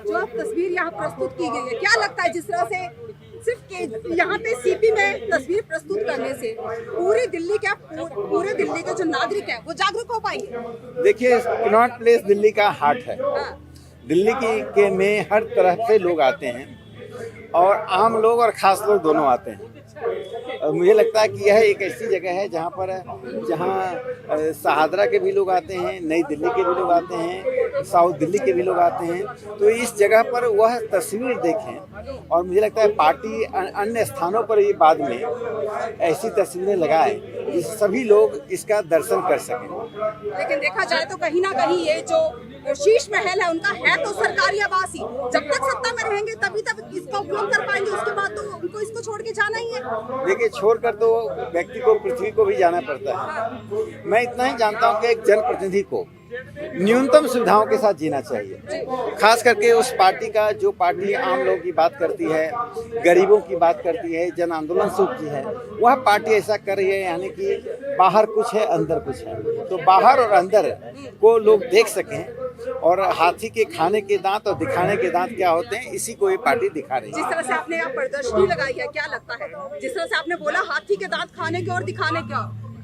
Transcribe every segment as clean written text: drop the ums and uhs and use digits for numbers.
जो अब तस्वीर यहाँ प्रस्तुत की गई है, क्या लगता है जिस तरह से सिर्फ यहाँ पे सीपी में तस्वीर प्रस्तुत करने से पूरी दिल्ली पूरे दिल्ली के जो नागरिक है वो जागरूक हो पाएंगे? देखिए, कनॉट प्लेस दिल्ली का हार्ट है। दिल्ली के में हर तरह से लोग आते हैं और आम लोग और खास लोग दोनों आते हैं। और मुझे लगता है कि यह एक ऐसी जगह है जहाँ शहादरा के भी लोग आते हैं, नई दिल्ली के भी लोग आते हैं, साउथ दिल्ली के भी लोग आते हैं। तो इस जगह पर वह तस्वीर देखें और मुझे लगता है पार्टी अन्य स्थानों पर ये बाद में ऐसी तस्वीरें लगाए जिससे सभी लोग इसका दर्शन कर सकें। लेकिन देखा जाए तो कहीं ना कहीं ये जो शीश महल है उनका है तो सरकारी आवास ही। जब तक सत्ता में रहेंगे तभी तक इसका उपयोग कर पाएंगे, उसके बाद तो उनको इसको छोड़ के जाना ही है। देखिए, छोड़कर तो व्यक्ति को पृथ्वी को भी जाना पड़ता है। मैं इतना ही जानता हूँ कि एक जनप्रतिनिधि को न्यूनतम सुविधाओं के साथ जीना चाहिए। खास करके उस पार्टी का जो पार्टी आम लोगों की बात करती है, गरीबों की बात करती है, जन आंदोलन सूची है, वह पार्टी ऐसा कर रही है, यानी कि बाहर कुछ है अंदर कुछ है। तो बाहर और अंदर को लोग देख सकें और हाथी के खाने के दांत और दिखाने के दांत क्या होते हैं, इसी को ये पार्टी दिखा रही है। जिस तरह से आपने यहाँ प्रदर्शनी लगाई है, क्या लगता है जिस तरह से आपने बोला हाथी के दांत खाने के और दिखाने के,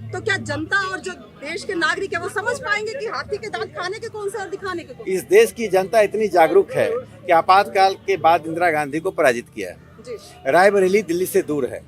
तो क्या जनता और जो देश के नागरिक है वो समझ पाएंगे कि हाथी के दांत खाने के कौन से और दिखाने के कौन? इस देश की जनता इतनी जागरूक है कि आपातकाल के बाद इंदिरा गांधी को पराजित किया। रायबरेली दिल्ली से दूर है,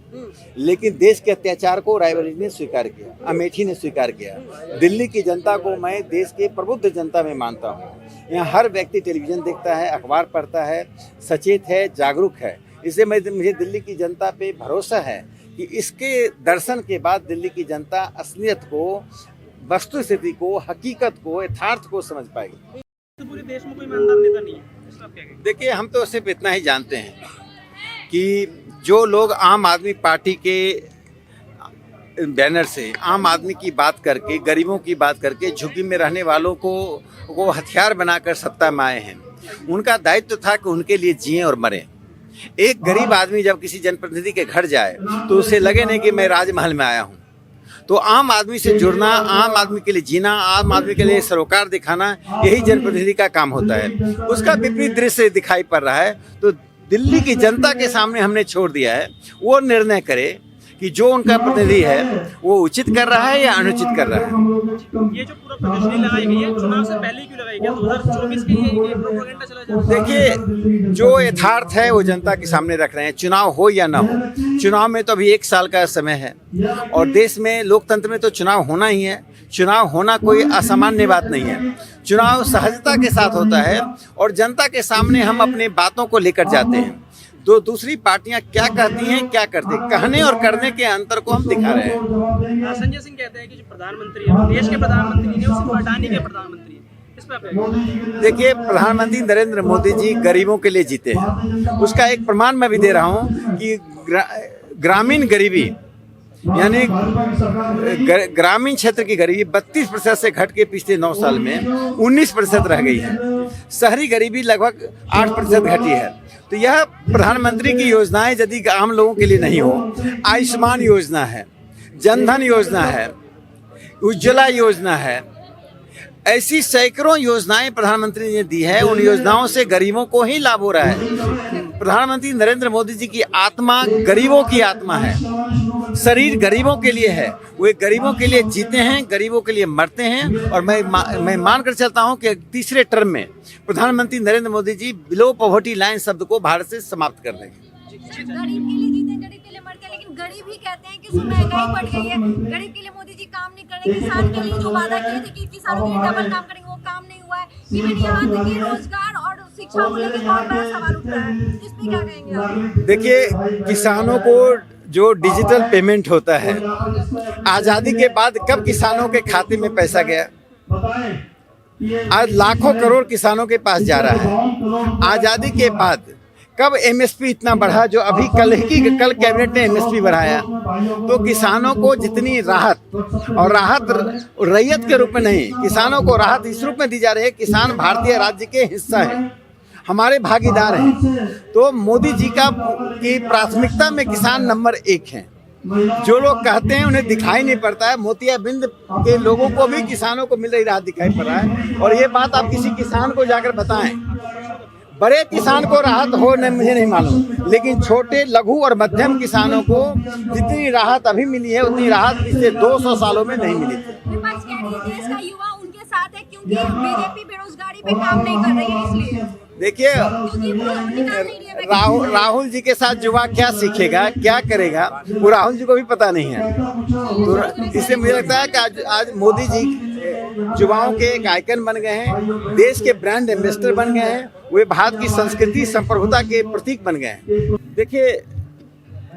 लेकिन देश के अत्याचार को रायबरेली ने स्वीकार किया, अमेठी ने स्वीकार किया। दिल्ली की जनता को मैं देश के प्रबुद्ध जनता में मानता हूँ। यहाँ हर व्यक्ति टेलीविजन देखता है, अखबार पढ़ता है, सचेत है, जागरूक है। इससे मुझे दिल्ली की जनता पे भरोसा है कि इसके दर्शन के बाद दिल्ली की जनता असलियत को, वस्तु स्थिति को, हकीकत को, यथार्थ को समझ पाएगी। तो पूरे देश में कोई ईमानदार नेता नहीं है। देखिए, हम तो सिर्फ इतना ही जानते हैं कि जो लोग आम आदमी पार्टी के बैनर से आम आदमी की बात करके, गरीबों की बात करके, झुग्गी में रहने वालों को हथियार बनाकर सत्ता में आए हैं, उनका दायित्व था कि उनके लिए जिएं और मरें। एक गरीब आदमी जब किसी जनप्रतिनिधि के घर जाए तो उसे लगे नहीं कि मैं राजमहल में आया हूँ। तो आम आदमी से जुड़ना, आम आदमी के लिए जीना, आम आदमी के लिए सरोकार दिखाना, यही जनप्रतिनिधि का काम होता है। उसका विपरीत दृश्य दिखाई पड़ रहा है, तो दिल्ली की जनता के सामने हमने छोड़ दिया है, वो निर्णय करे कि जो उनका प्रतिनिधि है वो उचित कर रहा है या अनुचित कर रहा है। ये जो पूरा प्रदर्शनी लगाई गई है, चुनाव से पहले क्यों लगाई गई? 2024 के लिए ये प्रोपेगेंडा चला जा रहा है। देखिए, जो यथार्थ है वो जनता के सामने रख रहे हैं। चुनाव हो या ना हो, चुनाव में तो अभी 1 साल का समय है और देश में लोकतंत्र में तो चुनाव होना ही है। चुनाव होना कोई असामान्य बात नहीं है। चुनाव सहजता के साथ होता है और जनता के सामने हम अपनी बातों को लेकर जाते हैं। तो दूसरी पार्टियां क्या कहती हैं, क्या करती हैं, कहने और करने के अंतर को हम दिखा रहे हैं। संजय सिंह कहते हैं कि जो प्रधानमंत्री है, देश के प्रधानमंत्री नहीं, वो सिर्फ अडानी के प्रधानमंत्री है। इस पर आप देखिए, प्रधानमंत्री नरेंद्र मोदी जी गरीबों के लिए जीते हैं। उसका एक प्रमाण मैं भी दे रहा हूँ कि ग्रामीण गरीबी, यानी ग्रामीण क्षेत्र की गरीबी 32% से घट के पिछले 9 साल में 19% रह गई है। शहरी गरीबी लगभग 8% घटी है। तो यह प्रधानमंत्री की योजनाएं यदि आम लोगों के लिए नहीं हो, आयुष्मान योजना है, जनधन योजना है, उज्ज्वला योजना है, ऐसी सैकड़ों योजनाएं प्रधानमंत्री ने दी है। उन योजनाओं से गरीबों को ही लाभ हो रहा है। प्रधानमंत्री नरेंद्र मोदी जी की आत्मा गरीबों की आत्मा है, शरीर गरीबों के लिए है। वे गरीबों के लिए जीते हैं, गरीबों के लिए मरते हैं। और मैं मानकर चलता हूं कि तीसरे टर्म में प्रधानमंत्री Narendra Modi ji below poverty line शब्द को भारत से समाप्त कर देंगे। गरीब के लिए जीते, गरीब के लिए मरते हैं, लेकिन गरीब ही कहते हैं कि महंगाई बढ़ गई है। गरीब के लिए मोदी जी काम नहीं कर रहे। किसान के लिए जो वादा किए थे कि किसानों के लिए डबल काम करेंगे, वो काम नहीं हुआ है। इवन यहाँ तक कि रोजगार और शिक्षा को लेकर बहुत बड़ा सवाल उठ रहा है। इस पे क्या कहेंगे आप? देखिए, किसानों को जो डिजिटल पेमेंट होता है, आज़ादी के बाद कब किसानों के खाते में पैसा गया? आज लाखों करोड़ किसानों के पास जा रहा है। आज़ादी के बाद कब एमएसपी इतना बढ़ा जो अभी कल कैबिनेट ने एमएसपी बढ़ाया? तो किसानों को जितनी राहत, और राहत रैयत के रूप में नहीं, किसानों को राहत इस रूप में दी जा रही है, किसान भारतीय राज्य के हिस्सा है, हमारे भागीदार हैं। तो मोदी जी की प्राथमिकता में किसान नंबर 1 हैं। जो लोग कहते हैं उन्हें दिखाई नहीं पड़ता है। मोतियाबिंद के लोगों को भी किसानों को मिल रही राहत दिखाई पड़ रहा है। और ये बात आप किसी किसान को जाकर बताएं, बड़े किसान को राहत हो न मुझे नहीं मालूम, लेकिन छोटे लघु और मध्यम किसानों को जितनी राहत अभी मिली है उतनी राहत पिछले 200 सालों में नहीं मिली थी। विपक्ष कह रही है देश का युवा उनके साथ है क्योंकि बीजेपी बेरोजगारी पे काम नहीं कर रही है, इसलिए देखिए क्योंकि वो निकाल नहीं रही है। राहुल जी के साथ युवा क्या सीखेगा, क्या करेगा, वो राहुल जी को भी पता नहीं है। तो इसलिए मुझे लगता है कि आज मोदी जी युवाओं के एक आइकन बन गए हैं, देश के ब्रांड एम्बेसडर बन गए हैं, वे भारत की संस्कृति संप्रभुता के प्रतीक बन गए हैं। देखिए,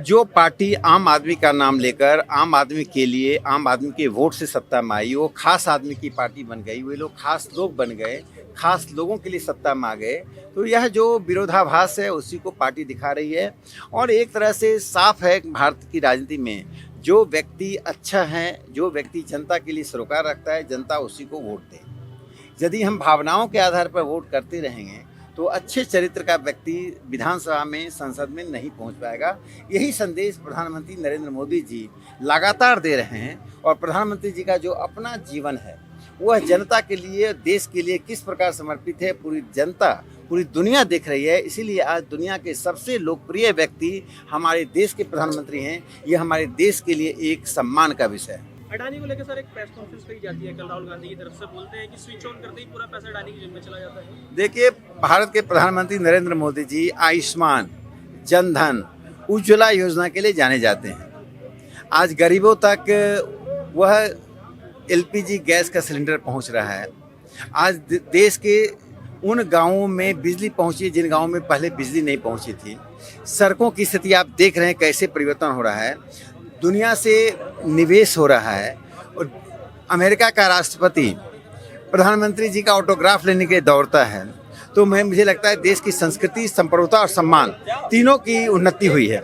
जो पार्टी आम आदमी का नाम लेकर आम आदमी के लिए, आम आदमी के वोट से सत्ता में आई, वो खास आदमी की पार्टी बन गई, वे लोग खास लोग बन गए, खास लोगों के लिए सत्ता में आ गए। तो यह जो विरोधाभास है उसी को पार्टी दिखा रही है। और एक तरह से साफ है भारत की राजनीति में जो व्यक्ति अच्छा है, जो व्यक्ति जनता के लिए सरोकार रखता है, जनता उसी को वोट दे। यदि हम भावनाओं के आधार पर वोट करते रहेंगे तो अच्छे चरित्र का व्यक्ति विधानसभा में, संसद में नहीं पहुंच पाएगा। यही संदेश प्रधानमंत्री नरेंद्र मोदी जी लगातार दे रहे हैं। और प्रधानमंत्री जी का जो अपना जीवन है वह जनता के लिए, देश के लिए किस प्रकार समर्पित है, पूरी जनता, पूरी दुनिया देख रही है। इसीलिए आज दुनिया के सबसे लोकप्रिय व्यक्ति हमारे देश के प्रधानमंत्री हैं। यह हमारे देश के लिए एक सम्मान का विषय है। अडानी को लेकर सर एक प्रेस कॉन्फ्रेंस करी जाती है कल राहुल गांधी की तरफ से, बोलते हैं कि स्विच ऑन करते ही पूरा पैसा अडानी की जेब में चला जाता है। देखिए, भारत के प्रधानमंत्री नरेंद्र मोदी जी आयुष्मान, जनधन, उज्ज्वला योजना के लिए जाने जाते हैं। आज गरीबों तक वह एलपीजी गैस का सिलेंडर पहुंच रहा है। आज देश के उन गांवों में बिजली पहुंची जिन गांवों में पहले बिजली नहीं पहुंची थी। सड़कों की स्थिति आप देख रहे हैं कैसे परिवर्तन हो रहा है। दुनिया से निवेश हो रहा है। और अमेरिका का राष्ट्रपति प्रधानमंत्री जी का ऑटोग्राफ लेने के लिए दौड़ता है। तो मुझे लगता है देश की संस्कृति, संप्रभुता और सम्मान तीनों की उन्नति हुई है।